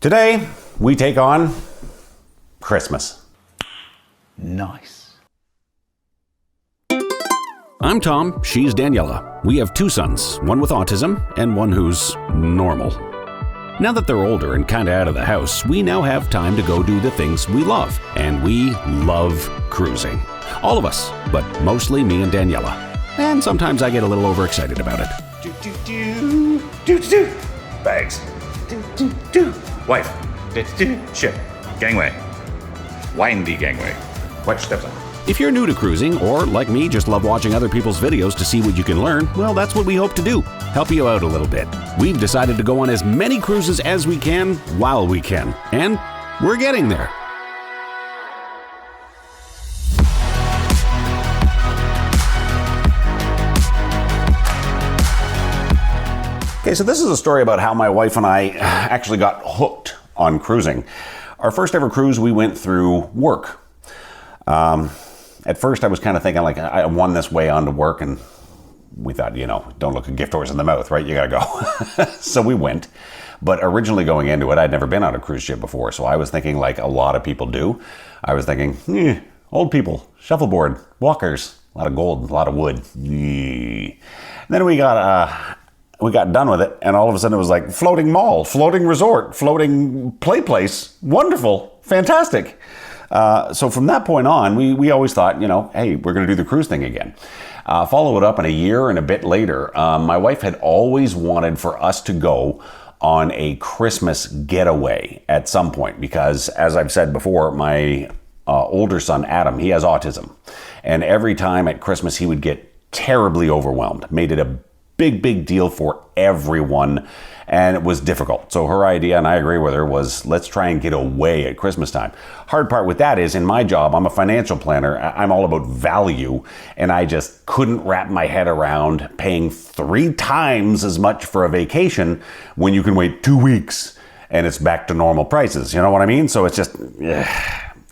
Today, we take on Christmas. Nice. I'm Tom, she's Daniela. We have two sons, one with autism and one who's normal. Now that they're older and kinda out of the house, we now have time to go do the things we love. And we love cruising. All of us, but mostly me and Daniela. And sometimes I get a little overexcited about it. Bags. Wife. Ship. Gangway. Windy gangway. Watch steps on. If you're new to cruising, or like me, just love watching other people's videos to see what you can learn, well, that's what we hope to do. Help you out a little bit. We've decided to go on as many cruises as we can while we can. And we're getting there. Okay, so this is a story about how my wife and I actually got hooked on cruising. Our first ever cruise, we went through work. At first I was kind of thinking like I won this way onto work, and we thought, don't look a gift horse in the mouth, right? You gotta go. So we went. But originally going into it, I'd never been on a cruise ship before. So I was thinking like a lot of people do. I was thinking, old people, shuffleboard, walkers, a lot of gold, a lot of wood. And then we got done with it, and all of a sudden it was like floating mall, floating resort, floating play place. Wonderful, fantastic. So from that point on, we always thought, hey, we're going to do the cruise thing again. Follow it up in a year and a bit later. My wife had always wanted for us to go on a Christmas getaway at some point because, as I've said before, my older son, Adam, he has autism. And every time at Christmas, he would get terribly overwhelmed, made it a big deal for everyone, and it was difficult. So her idea, and I agree with her, was let's try and get away at Christmas time. Hard part with that is in my job, I'm a financial planner. I'm all about value, and I just couldn't wrap my head around paying 3 times as much for a vacation when you can wait 2 weeks and it's back to normal prices. You know what I mean? So it's just,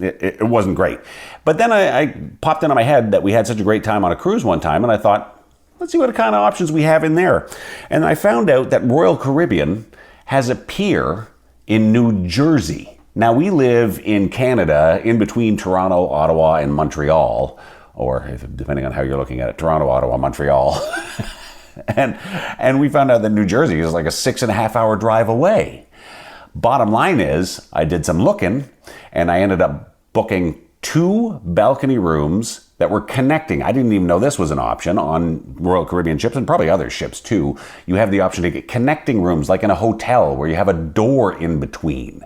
it wasn't great. But then I popped into my head that we had such a great time on a cruise one time, and I thought, let's see what kind of options we have in there. And I found out that Royal Caribbean has a pier in New Jersey. Now, we live in Canada, in between Toronto, Ottawa, and Montreal, or depending on how you're looking at it, Toronto, Ottawa, Montreal. and we found out that New Jersey is like a 6.5-hour drive away. Bottom line is, I did some looking, and I ended up booking 2 balcony rooms that were connecting. I didn't even know this was an option on Royal Caribbean ships, and probably other ships too. You have the option to get connecting rooms like in a hotel where you have a door in between.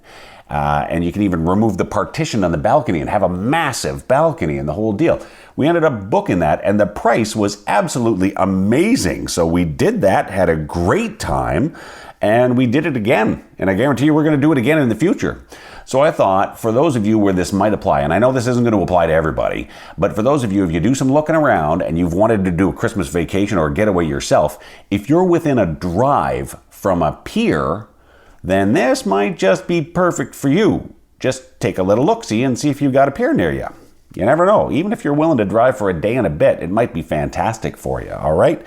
And you can even remove the partition on the balcony and have a massive balcony and the whole deal. We ended up booking that, and the price was absolutely amazing. So we did that, had a great time, and we did it again. And I guarantee you we're going to do it again in the future. So I thought, for those of you where this might apply, and I know this isn't going to apply to everybody, but for those of you, if you do some looking around and you've wanted to do a Christmas vacation or a getaway yourself, if you're within a drive from a pier, then this might just be perfect for you. Just take a little look-see and see if you've got a pier near you. You never know. Even if you're willing to drive for a day and a bit, it might be fantastic for you, all right?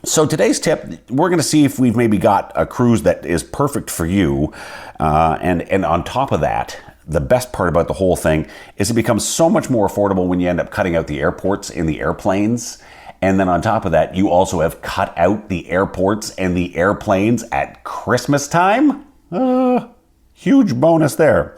So today's tip, we're going to see if we've maybe got a cruise that is perfect for you. And on top of that, the best part about the whole thing is it becomes so much more affordable when you end up cutting out the airports in the airplanes. And then on top of that, you also have cut out the airports and the airplanes at Christmas time. Huge bonus there.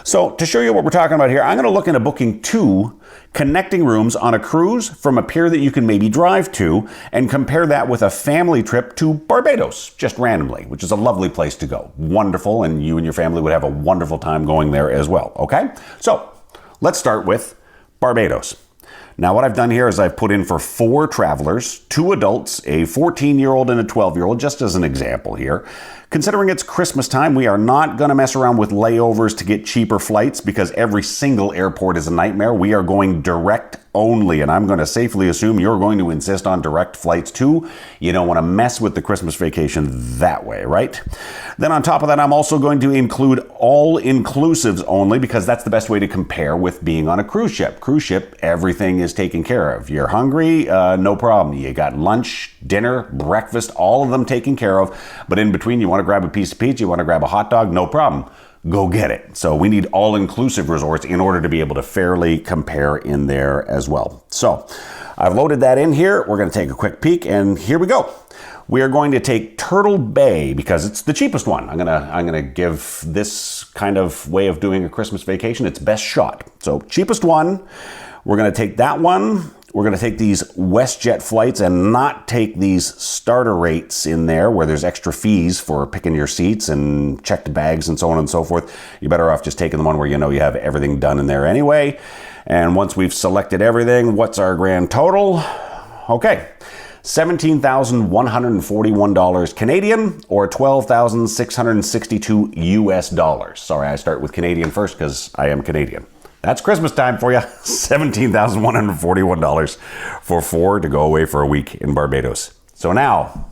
So to show you what we're talking about here, I'm going to look into booking 2 connecting rooms on a cruise from a pier that you can maybe drive to, and compare that with a family trip to Barbados, just randomly, which is a lovely place to go. Wonderful, and you and your family would have a wonderful time going there as well, okay? So let's start with Barbados. Now what I've done here is I've put in for 4 travelers, 2 adults, a 14-year-old and a 12-year-old, just as an example here. Considering it's Christmas time, we are not going to mess around with layovers to get cheaper flights because every single airport is a nightmare. We are going direct only, and I'm going to safely assume you're going to insist on direct flights too. You don't want to mess with the Christmas vacation that way, right? Then on top of that, I'm also going to include all-inclusives only because that's the best way to compare with being on a cruise ship. Cruise ship, everything is taken care of. You're hungry, no problem. You got lunch, dinner, breakfast, all of them taken care of, but in between you want want to grab a piece of pizza, you want to grab a hot dog, no problem. Go get it. So we need all-inclusive resorts in order to be able to fairly compare in there as well. So I've loaded that in here. We're going to take a quick peek, and here we go. We are going to take Turtle Bay because it's the cheapest one. I'm gonna give this kind of way of doing a Christmas vacation its best shot. So cheapest one. We're gonna take that one. We're gonna take these WestJet flights and not take these starter rates in there where there's extra fees for picking your seats and checked bags and so on and so forth. You're better off just taking the one where you know you have everything done in there anyway. And once we've selected everything, what's our grand total? Okay. $17,141 Canadian or $12,662 US dollars. Sorry, I start with Canadian first because I am Canadian. That's Christmas time for you. $17,141 for 4 to go away for a week in Barbados. So now,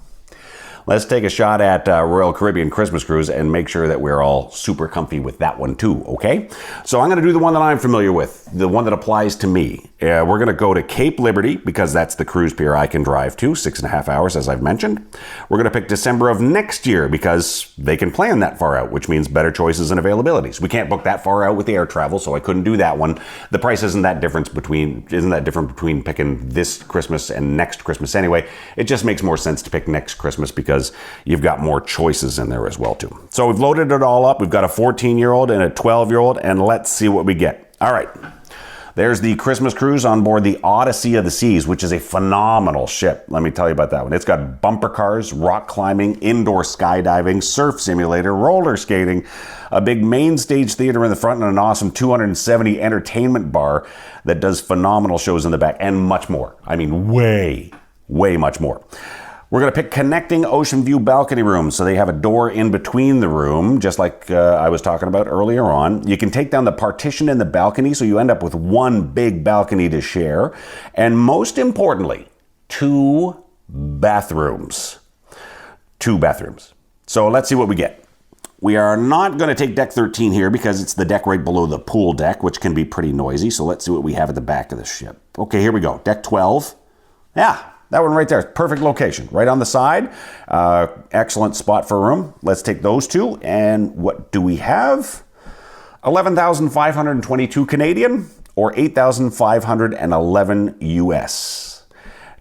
let's take a shot at Royal Caribbean Christmas Cruise and make sure that we're all super comfy with that one too, okay? So I'm gonna do the one that I'm familiar with, the one that applies to me. We're gonna go to Cape Liberty because that's the cruise pier I can drive to, 6.5 hours as I've mentioned. We're gonna pick December of next year because they can plan that far out, which means better choices and availabilities. We can't book that far out with the air travel, so I couldn't do that one. The price isn't that different between picking this Christmas and next Christmas anyway. It just makes more sense to pick next Christmas because you've got more choices in there as well too. So we've loaded it all up. We've got a 14-year-old and a 12-year-old, and let's see what we get. All right. There's the Christmas cruise on board the Odyssey of the Seas, which is a phenomenal ship. Let me tell you about that one. It's got bumper cars, rock climbing, indoor skydiving, surf simulator, roller skating, a big main stage theater in the front, and an awesome 270 entertainment bar that does phenomenal shows in the back, and much more. I mean, way much more. We're going to pick connecting ocean view balcony rooms. So they have a door in between the room, just like I was talking about earlier on. You can take down the partition in the balcony, so you end up with one big balcony to share. And most importantly, 2 bathrooms. 2 bathrooms. So let's see what we get. We are not going to take deck 13 here because it's the deck right below the pool deck, which can be pretty noisy. So let's see what we have at the back of the ship. Okay, here we go. Deck 12. Yeah. That one right there, perfect location, right on the side. Excellent spot for a room. Let's take those 2. And what do we have? 11,522 Canadian or 8,511 US.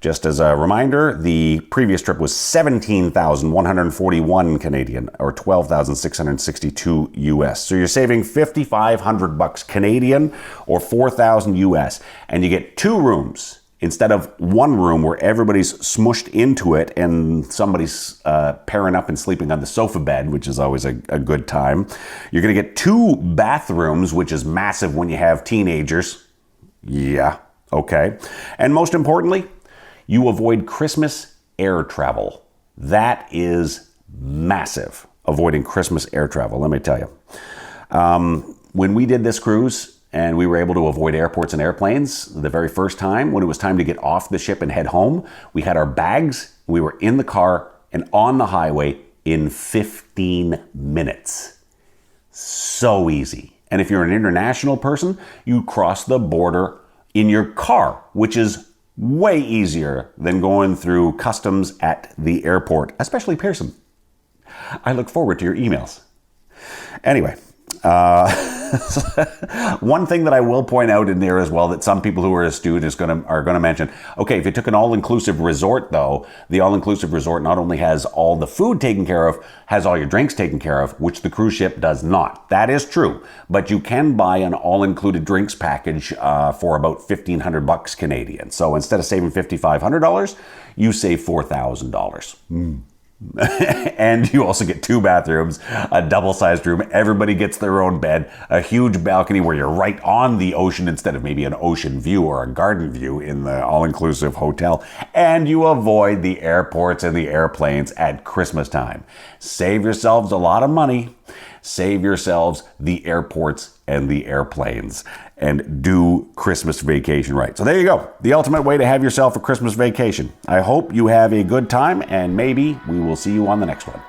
Just as a reminder, the previous trip was 17,141 Canadian or 12,662 US. So you're saving $5,500 Canadian or 4,000 US, and you get 2 rooms instead of 1 room where everybody's smushed into it and somebody's pairing up and sleeping on the sofa bed, which is always a good time. You're going to get 2 bathrooms, which is massive when you have teenagers. Yeah, okay. And most importantly, you avoid Christmas air travel. That is massive, avoiding Christmas air travel, let me tell you. When we did this cruise, and we were able to avoid airports and airplanes the very first time, when it was time to get off the ship and head home, we had our bags, we were in the car and on the highway in 15 minutes. So easy. And if you're an international person, you cross the border in your car, which is way easier than going through customs at the airport, especially Pearson. I look forward to your emails. Anyway, one thing that I will point out in there as well that some people who are astute are going to mention, okay, if you took an all-inclusive resort though, the all-inclusive resort not only has all the food taken care of, has all your drinks taken care of, which the cruise ship does not. That is true, but you can buy an all-included drinks package for about $1,500 Canadian. So instead of saving $5,500, you save $4,000. And you also get 2 bathrooms, a double-sized room, everybody gets their own bed, a huge balcony where you're right on the ocean instead of maybe an ocean view or a garden view in the all-inclusive hotel, and you avoid the airports and the airplanes at Christmas time. Save yourselves a lot of money, save yourselves the airports and the airplanes, and do Christmas vacation right. So there you go. The ultimate way to have yourself a Christmas vacation. I hope you have a good time, and maybe we will see you on the next one.